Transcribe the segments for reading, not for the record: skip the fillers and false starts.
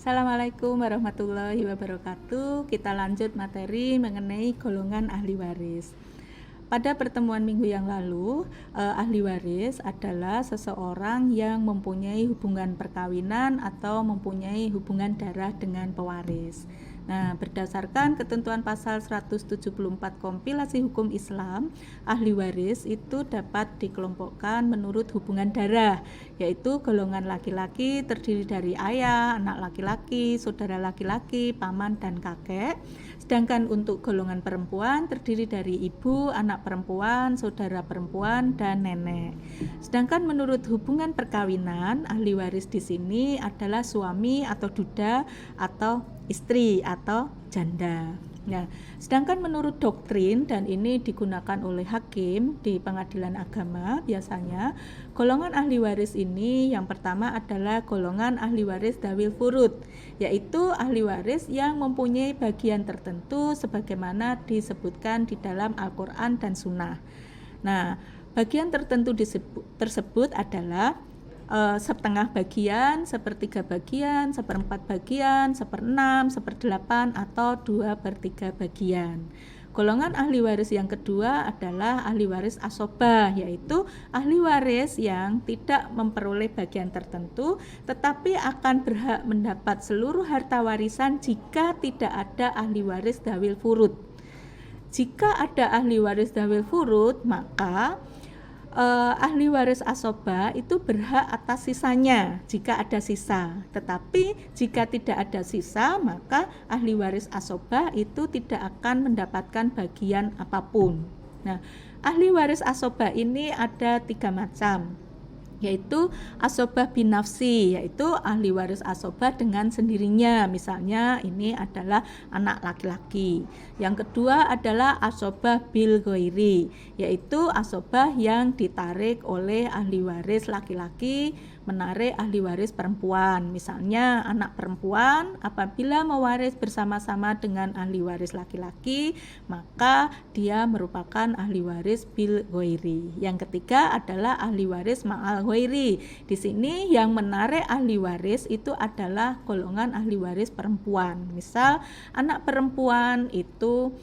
Assalamualaikum warahmatullahi wabarakatuh. Kita lanjut materi mengenai golongan ahli waris. Pada pertemuan minggu yang lalu, ahli waris adalah seseorang yang mempunyai hubungan perkawinan atau mempunyai hubungan darah dengan pewaris. Nah, berdasarkan ketentuan pasal 174 Kompilasi Hukum Islam, ahli waris itu dapat dikelompokkan menurut hubungan darah, yaitu golongan laki-laki terdiri dari ayah, anak laki-laki, saudara laki-laki, paman, dan kakek. Sedangkan untuk golongan perempuan terdiri dari ibu, anak perempuan, saudara perempuan, dan nenek. Sedangkan menurut hubungan perkawinan, ahli waris di sini adalah suami atau duda atau istri atau janda. Nah, sedangkan menurut doktrin, dan ini digunakan oleh hakim di pengadilan agama biasanya, golongan ahli waris ini yang pertama adalah golongan ahli waris dawil furud, yaitu ahli waris yang mempunyai bagian tertentu sebagaimana disebutkan di dalam Al-Quran dan Sunnah. Nah, bagian tertentu tersebut adalah setengah bagian, sepertiga bagian, seperempat bagian, seperenam, seperdelapan, atau 2/3 bagian. Golongan ahli waris yang kedua adalah ahli waris asobah, yaitu ahli waris yang tidak memperoleh bagian tertentu tetapi akan berhak mendapat seluruh harta warisan jika tidak ada ahli waris dawil furud. Jika ada ahli waris dawil furud, maka ahli waris asobah itu berhak atas sisanya jika ada sisa. Tetapi jika tidak ada sisa, maka ahli waris asobah itu tidak akan mendapatkan bagian apapun. Nah, ahli waris asobah ini ada 3 macam, yaitu asobah binafsi, yaitu ahli waris asobah dengan sendirinya, misalnya ini adalah anak laki-laki. Yang kedua adalah asobah bil ghairi, yaitu asobah yang ditarik oleh ahli waris laki-laki menarik ahli waris perempuan, misalnya anak perempuan apabila mewaris bersama-sama dengan ahli waris laki-laki, maka dia merupakan ahli waris bil ghairi. Yang ketiga adalah ahli waris ma'al ghairi. Di sini yang menarik ahli waris itu adalah golongan ahli waris perempuan. Misal anak perempuan itu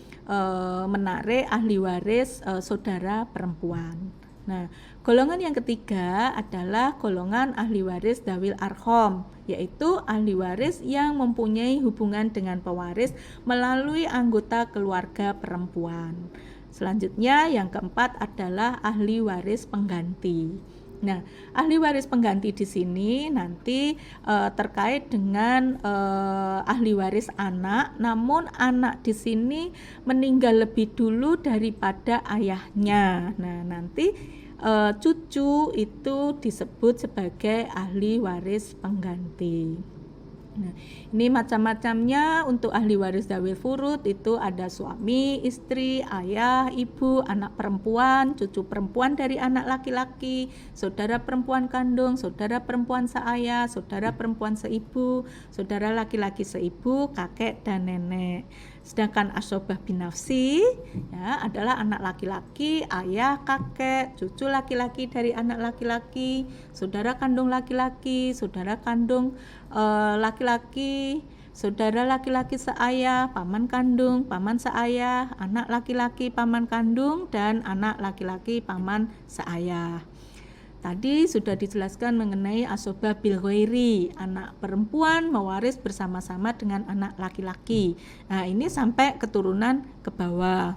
menarik ahli waris saudara perempuan. Nah, golongan yang ketiga adalah golongan ahli waris dawil arham, yaitu ahli waris yang mempunyai hubungan dengan pewaris melalui anggota keluarga perempuan. Selanjutnya yang keempat adalah ahli waris pengganti. Nah, ahli waris pengganti di sini nanti terkait dengan ahli waris anak, namun anak di sini meninggal lebih dulu daripada ayahnya. Nah, nanti cucu itu disebut sebagai ahli waris pengganti. Nah, ini macam-macamnya. Untuk ahli waris dawil furud itu ada suami, istri, ayah, ibu, anak perempuan, cucu perempuan dari anak laki-laki, saudara perempuan kandung, saudara perempuan seayah, saudara perempuan seibu, saudara laki-laki seibu, kakek dan nenek. Sedangkan asobah binafsi ya, adalah anak laki-laki, ayah, kakek, cucu laki-laki dari anak laki-laki, saudara kandung laki-laki, saudara kandung laki-laki, saudara laki-laki seayah, paman kandung, paman seayah, anak laki-laki paman kandung, dan anak laki-laki paman seayah. Tadi sudah dijelaskan mengenai asobah bil ghairi, anak perempuan mewaris bersama-sama dengan anak laki-laki. Nah, ini sampai keturunan ke bawah.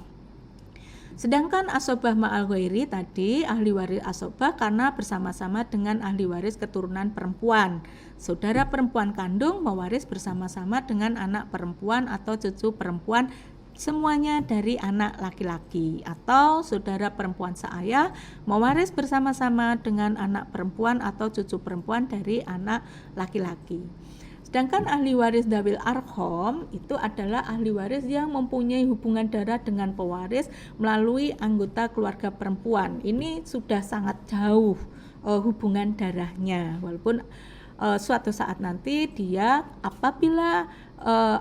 Sedangkan asobah ma'al ghairi tadi ahli waris asobah karena bersama-sama dengan ahli waris keturunan perempuan. Saudara perempuan kandung mewaris bersama-sama dengan anak perempuan atau cucu perempuan, semuanya dari anak laki-laki, atau saudara perempuan seayah mewaris bersama-sama dengan anak perempuan atau cucu perempuan dari anak laki-laki. Sedangkan ahli waris dawil arham itu adalah ahli waris yang mempunyai hubungan darah dengan pewaris melalui anggota keluarga perempuan. Ini sudah sangat jauh hubungan darahnya, walaupun suatu saat nanti dia apabila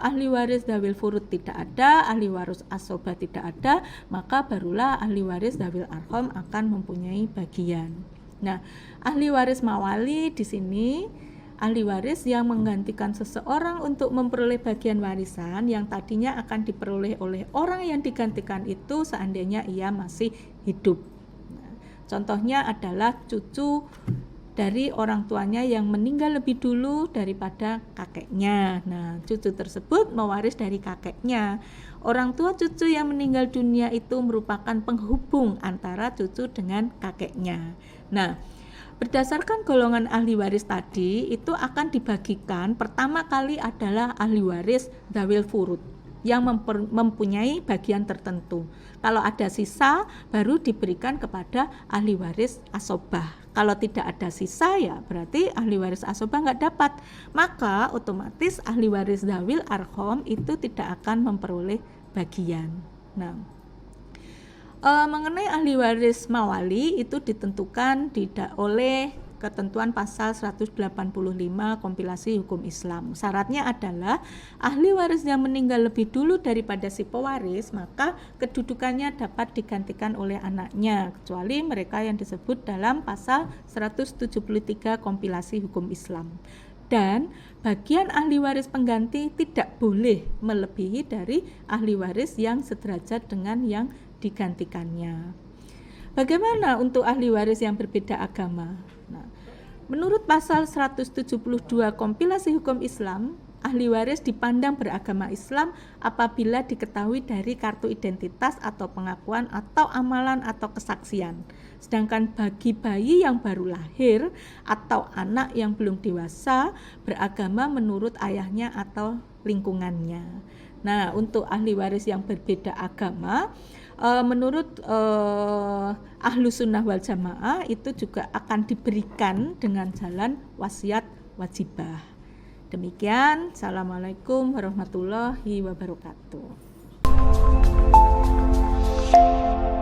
ahli waris dawil furud tidak ada, ahli waris asobah tidak ada, maka barulah ahli waris dawil arham akan mempunyai bagian. Nah, ahli waris mawali di sini ahli waris yang menggantikan seseorang untuk memperoleh bagian warisan yang tadinya akan diperoleh oleh orang yang digantikan itu seandainya ia masih hidup. Nah, contohnya adalah cucu dari orang tuanya yang meninggal lebih dulu daripada kakeknya. Nah, cucu tersebut mewaris dari kakeknya. Orang tua cucu yang meninggal dunia itu merupakan penghubung antara cucu dengan kakeknya. Nah, berdasarkan golongan ahli waris tadi itu akan dibagikan, pertama kali adalah ahli waris dzawil furud yang mempunyai bagian tertentu. Kalau ada sisa baru diberikan kepada ahli waris asobah. Kalau tidak ada sisa ya berarti ahli waris asobah nggak dapat. Maka otomatis ahli waris dzawil arham itu tidak akan memperoleh bagian. Nah, mengenai ahli waris mawali itu ditentukan oleh ketentuan pasal 185 kompilasi hukum Islam. Syaratnya adalah ahli waris yang meninggal lebih dulu daripada si pewaris, maka kedudukannya dapat digantikan oleh anaknya, kecuali mereka yang disebut dalam pasal 173 kompilasi hukum Islam. Dan bagian ahli waris pengganti tidak boleh melebihi dari ahli waris yang sederajat dengan yang digantikannya. Bagaimana untuk ahli waris yang berbeda agama? Nah, menurut pasal 172 kompilasi hukum Islam, ahli waris dipandang beragama Islam apabila diketahui dari kartu identitas atau pengakuan atau amalan atau kesaksian. Sedangkan bagi bayi yang baru lahir atau anak yang belum dewasa beragama menurut ayahnya atau lingkungannya. Nah, untuk ahli waris yang berbeda agama, menurut Ahlus Sunnah wal Jamaah itu juga akan diberikan dengan jalan wasiat wajibah. Demikian, Assalamualaikum warahmatullahi wabarakatuh.